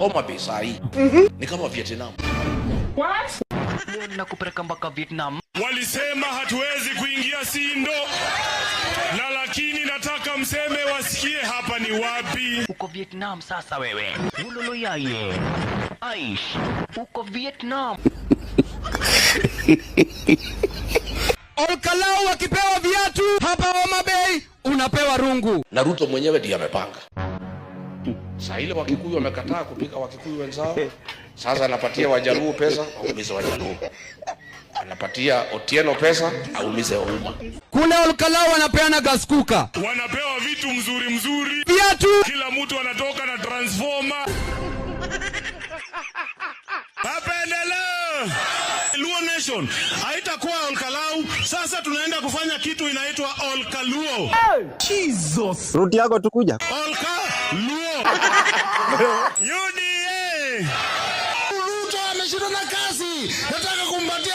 Homa Bay saa hii ni kama Vietnam. What? Nakupeleka mpaka Vietnam. Walisema hatuwezi kuingia Sindo, na lakini nataka mseme wasikie hapa ni wapi. Uko Vietnam sasa wewe. Ulolo yaye. Aish, uko Vietnam. Olkalau wakipewa viatu hapa Homa Bay unapewa rungu. Na Ruto mwenyewe ndiye amepanga. Saa ile Wakikuyu wamekataa kupika Wakikuyu wenzao. Sasa anapatia Wajaluo pesa, aumize Wajaluo. Anapatia Otieno pesa, aumize Ouma. Kule Olkalau wanapeana gas cooker. Wanapewa vitu mzuri. Viatu. Kila mtu anatoka na transformer. Hapendeleo. Luo Nation haitakuwa Olkalau. Sasa tunaenda kufanya kitu inaitwa Olkaluo. Jesus. Ruti yako tukuja. Olkaluo. UDA. Ruto ameshinda na kazi. Nataka kumpatia